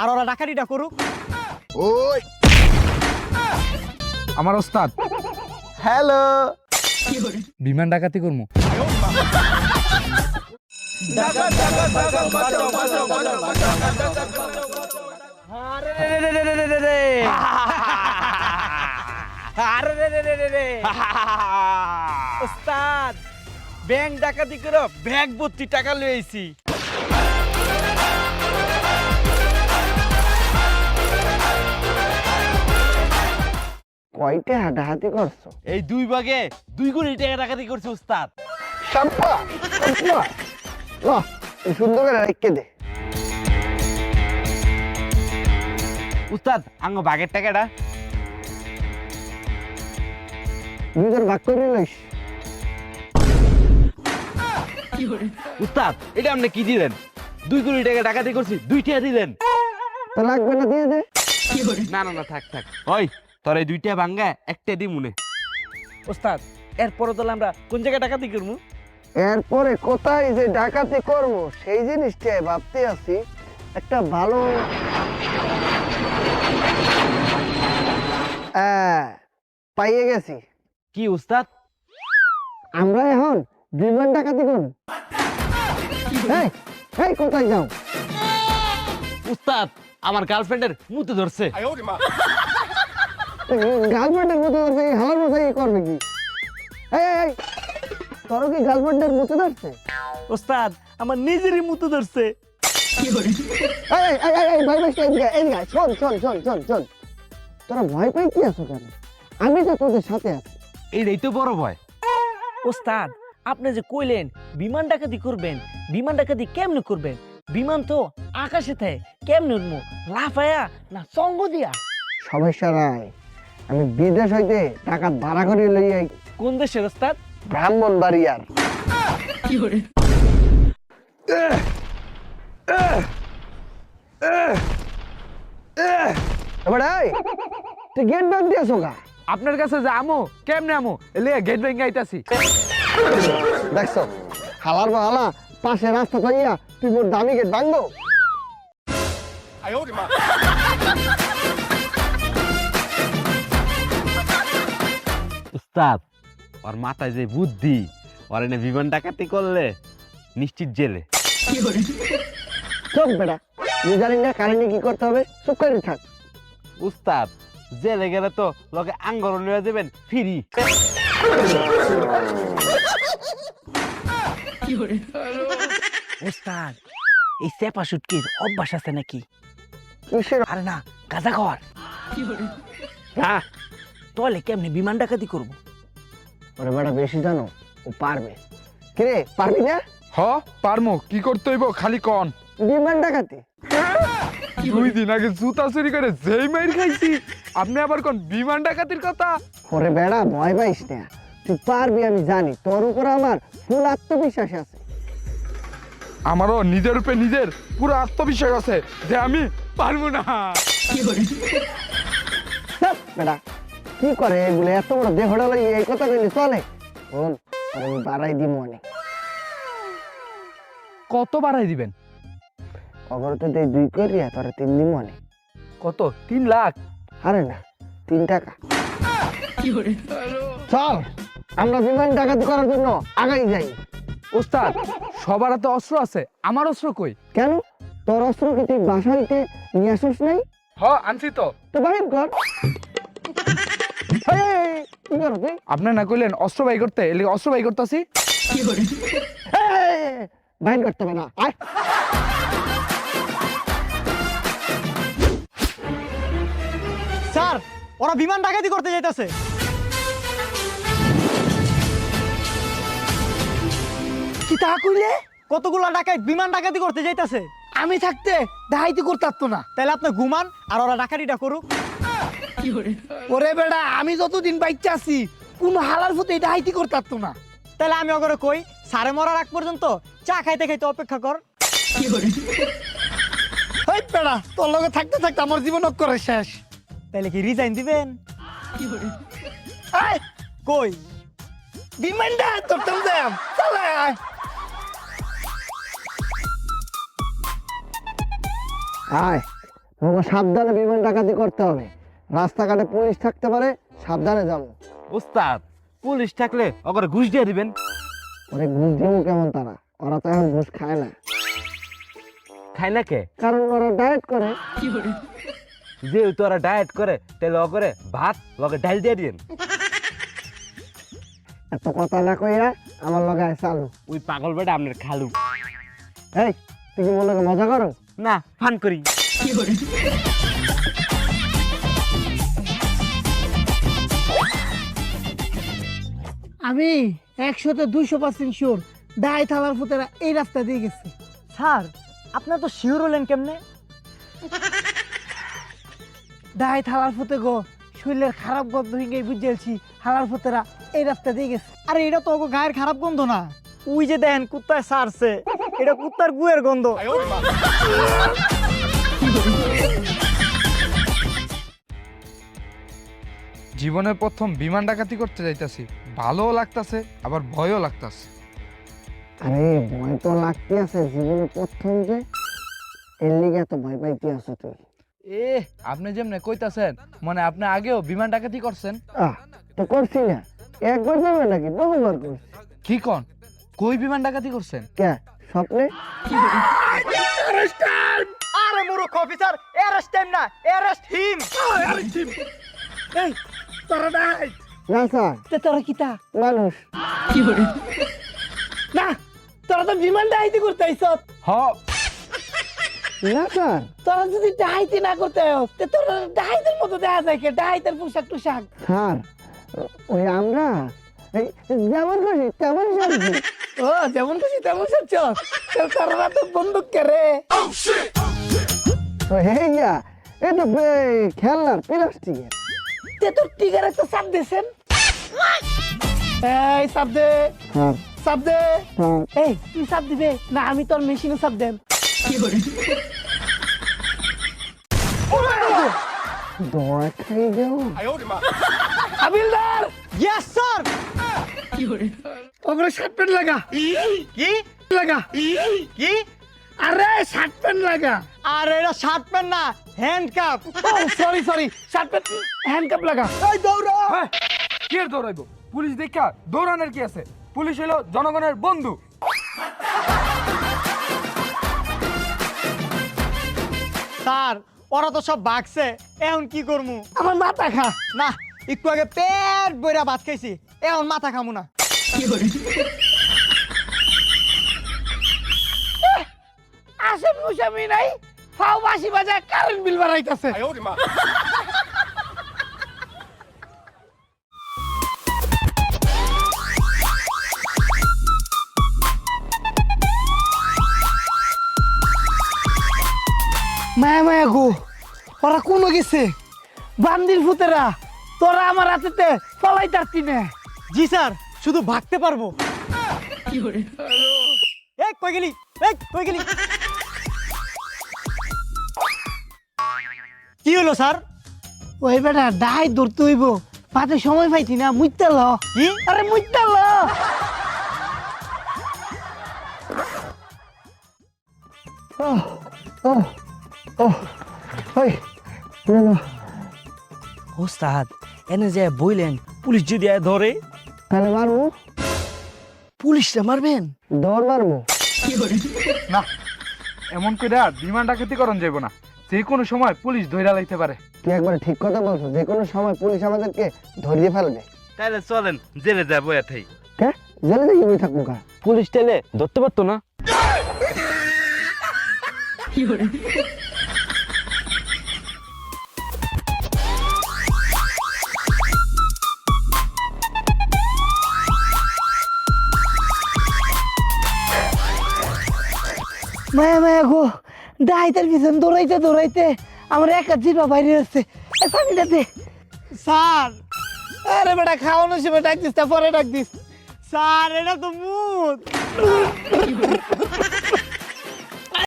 আর ওরা ডাকাতিটা করুক। ওই আমার ওস্তাদ হ্যালো বিমান ডাকাতি করবো। ওস্তাদ ব্যাংক ডাকাতি করে ব্যাগ ভর্তি টাকা লইছি। কয়টা হাঁটাহাঁটি করছো? এই 2 ভাগে 2 কোটি টাকা ডাকাতি করছে ওস্তাদ। শাম্পা এই সুন্দর করে রেখে দে। ওস্তাদ আঙ্গ বাগের টাকাটা দুজন ভাগ করে লইস। ওস্তাদ এটা আপনি কি দিলেন? 2 কোটি টাকা ডাকাতি করছি, 2 টাকা দিলেন। তো লাগবে না, দিয়ে দে। না না না থাক থাক। ওই তোর এই 2টা ভাঙ্গা একটা দি মনে। ওস্তাদ এরপরে তো আমরা কোন জায়গায় ডাকাতি করবো? এরপরে কোথায় যে ডাকাতি করবো সেই জিনিসটাই ভাবতে আছি। একটা ভালো পাইয়ে গেছি। কি ওস্তাদ? আমরা এখন বিমান ডাকাতি করব। এই এই কোথায় যাও? ওস্তাদ আমার গার্লফ্রেন্ডের মুতে ধরছে। গার্লফ্রেন্ডের মতো ধরছে, হালার মতো করবে কি? এই এই তোর কি গার্লফ্রেন্ডের মতো ধরছে? ওস্তাদ আমার নিজেরই মুতে ধরছে। এই এই এই ভাই ভাই এদিকে শোন শোন শোন শোন শোন, তোরা ভয় পাই কি আছো কেন? আমি তো তোদের সাথে আছি। এইটাই তো বড় ভয়। ওস্তাদ আপনি যে কইলেন বিমান ডাকাতি করবেন, বিমান ডাকাতি কেমনে করবেন? বিমান তো আকাশে থাকে, কেমনে উঠবো? লাফায়া না সঙ্গ দিয়া? সমস্যা নাই, আমি বিদেশ হইতে টাকা ভাড়া করে লই আই। কোন দেশের ওস্তাদ? ব্রাহ্মণবাড়িয়ার। এবার এই তুই গেট ব্যাংক দিয়েছো গা? আপনার কাছে যে আমো কেমনে আমো এলে গেট ভেঙে আইতাছি। দেখছো হালার বা হালা পাশে রাস্তা পাইয়া তুই মোর দামি গেট ভাঙবো? ওস্তাদ ওর মাথায় যে বুদ্ধি, ওর এনে বিমান ডাকাতি করলে নিশ্চিত জেলে। চোখ বেটা, তুই জানি না কারেন্টে কি করতে হবে, চুপ করে থাক। উস্তাদ জেলে গেলে তো লোকে আঙ্গর নিয়ে দেবেন ফ্রি। ওস্তাদ এই চেপা শুটকির অভ্যাস আছে নাকি? কিসের? আরে না গাঁজা খাওয়ার। না তাহলে কেমনে বিমান ডাকাতি করবো? ওরে বেটা বেশি জানো, ও পারবে। কিরে পারবি না? হ পারমো, কি করতে হইব খালি কন। বিমান ডাকাতি 2 দিন আগে জুতা চুরি করে যেই মাইর খাইছি, আপনি আবার কোন বিমান ডাকাতির কথা? ওরে বেড়া ভয় পাইস না, তুই পারবি আমি জানি। তোর উপর আমার ফুল আত্মবিশ্বাস আছে। আমারও নিজের উপরে নিজের পুরো আত্মবিশ্বাস আছে যে আমি পারবো না। ধ্যাৎ বেটা কি করে এগুলো, এত বড় দেহটা লাগে এই কথা কইলে চলে? শোন তোর আমি বাড়াই দিব অনেক। কত বাড়াই দিবেন? খবর তো দেই 2 করিয়া তোর 3 দিব অনেক। কত? 3 লাখ? আরে না 3 টাকা। চল আমরা বিমান ডাকাতি করার জন্য আগাই যাই। ওস্তাদ সবার হাতে অস্ত্র আছে, আমার অস্ত্র কই? কেন তোর অস্ত্র কি তুই বাসা হইতে নিয়ে আসিস নাই? হ আনছি তো। তো বাহির কর। এই, কি করো তুই? আপনি না কইলেন অস্ত্র বাই করতে, এলি অস্ত্র বাই করতেছি। বাহির করতে হবে না, আয়। স্যার ওরা বিমান ডাকাতি করতে যাইতাছে। কি তা কইলে? কতগুলা ডাকাত বিমান ডাকাতি করতে যাইতাছে। আমি থাকতে ডাকাতি করতে পারতো না। তাহলে আপনি ঘুমান আর ওরা ডাকাতিটা করুক। ওরে বেড়া আমি যতদিন বাইচ্চা আছি কোন হালার ফুতে ডাকাতি করতে পারতো না। তাহলে আমি ওগরে কই সারে মরার আগ পর্যন্ত চা খাইতে খাইতে অপেক্ষা কর। ওই বেড়া তোর লগে থাকতে থাকতে আমার জীবন করে শেষ। তাহলে কি রিজাইন দিবেন? আয় কই বিমানটা তোরতাম যাম চলে আয়। আয় তোমাকে সাবধানে বিমান ডাকাতি করতে হবে, রাস্তাঘাটে পুলিশ থাকতে পারে, সাবধানে যাবো। ওস্তাদ পুলিশ থাকলে ওকে ঘুষ দিয়ে দিবেন। ওরে ঘুষ দিব কেমন তারা, ওরা তো এখন ঘুষ খায় না, খায় না কে? কারণ ওরা ডায়েট করে। যেহেতু ওরা ডায়েট করে তাহলে ওকে ভাত লগে ডাল দিয়ে দিন। এত কথা না কইয়া আমার লগে আয় চালু। ওই পাগল বেটা আপনার খালু। এই তুই কি মনে করে মজা করো? না ফান করি। আমি 100-200% শিওর ডাই থালার ফুতেরা এই রাস্তা দিয়ে গেছে। স্যার আপনার তো শিওর হলেন কেমনে? ডাই থালার ফুতে গো শরীরের খারাপ গন্ধ হিঙ্গে বুঝেছি হালার ফুতেরা এই রাস্তা দিয়ে গেছে। আরে এটা তো ওগো গায়ের খারাপ গন্ধ না, ওই যে দেখেন কুত্তায় সারছে, এটা কুত্তার গুয়ের গন্ধ। জীবনের প্রথম বিমান ডাকাতি করতে যাইতাছি, ভালোও লাগতাছে আবার ভয়ও লাগতাছে। আরে ভয় তো লাগতে আছে, জীবনে প্রথম যে, এর লিগে এত ভয় পাইতে আছো তুই? এ আপনি যেমনে কইতাছেন মানে আপনি আগেও বিমান ডাকাতি করছেন? তো করছি না, একবার যাবে নাকি বহুবার করছি। কি কন, কই বিমান ডাকাতি করছেন? কে স্বপ্নে? আরে মূর্খ অফিসার, অ্যারেস্ট টাইম না, অ্যারেস্ট হিম। এই তোরা ডাই না স্যার, তে তোরা কিতা মানুষ। না তোরা তো বিমান ডাইতে করতে আইছ। হ না স্যার, তোরা যদি ডাইতে না করতে আইস তে তোরা ডাইতের মতো দেখা যায় কে ডাইতের পোশাক টুশাক। স্যার ওই আমরা এই যেমন খুশি তেমন সাজি। ও যেমন খুশি তেমন সাচ্ছ, তোরা তো বন্দুক কে রে? তো হেইয়া এটা খেলনার প্লাস্টিকের। তে তো টিগার একটা সাপ দেছেন। এই সাপ দে, স্যার সাপ দে। স্যার এই তুই সাপ দিবে না আমি তোর মেশিনে সাপ দেব? দোয়া খাই যাও। হাবিলদার ইয়েস স্যার। ওগুলো শার্ট প্যান্ট লাগা। কি লাগা কি? আরে শার্ট প্যান্ট লাগা। আরে এটা শার্ট প্যান্ট না, handcuff. Sorry sorry shirt pant handcuff লাগা। এই দৌড়া। হ্যাঁ, কি আর দৌড়াইবো? পুলিশ দেখা দৌড়ানোর কি আছে? পুলিশ হলো জনগণের বন্ধু। স্যার ওরা তো সব ভাগছে, এখন কি করমু? আমার মাথা খা। না একটু আগে পেট বইরা ভাত খাইছি, এখন মাথা খামু না। আসামি উসামি নাই, ফাও বাসি বাজা কারেন্ট বিল বাড়াইতাছে। মায়া মায়া গো, ওরা কোনো গেছে বান্দির ফুতেরা, তোরা আমার হাতেতে পলাই তারতি না। জি স্যার, শুধু ভাগতে পারবো। এই কই গেলি, এই কই গেলি? কি হলো স্যার? ওই বেটা ডাই ধরতে হইব, পাতে সময় পাইতি না, মুইতা ল। কি? আরে মুইতা ল। ওস্তাদ এনে যে বইলেন পুলিশ যদি ধরে? তাহলে মারবো, পুলিশরা মারবেন? দৌড় মারবো। না এমন করে বিমান ডাকাতি করন যাইব না, যে কোনো সময় পুলিশ ধইরা লাইতে পারে। তুই একবার ঠিক কথা বলছো, যে কোনো সময় পুলিশ আমাদেরকে ধরিয়ে ফেলবে। তাহলে চলেন জেলে যাবো এতেই। কে জেলে দেখি বই থাকবো কা? পুলিশ টেলে ধরতে পারতো না। মায়া মায়া গো, ডাইতার পিছন দৌড়াইতে দৌড়াইতে আমার একা জিবা বাইরে আসছে। পানিটা দে। স্যার আরে বেটা খাওয়ানো সময় ডাক দিস, পরে ডাক দিস। স্যার এটা তো মুত।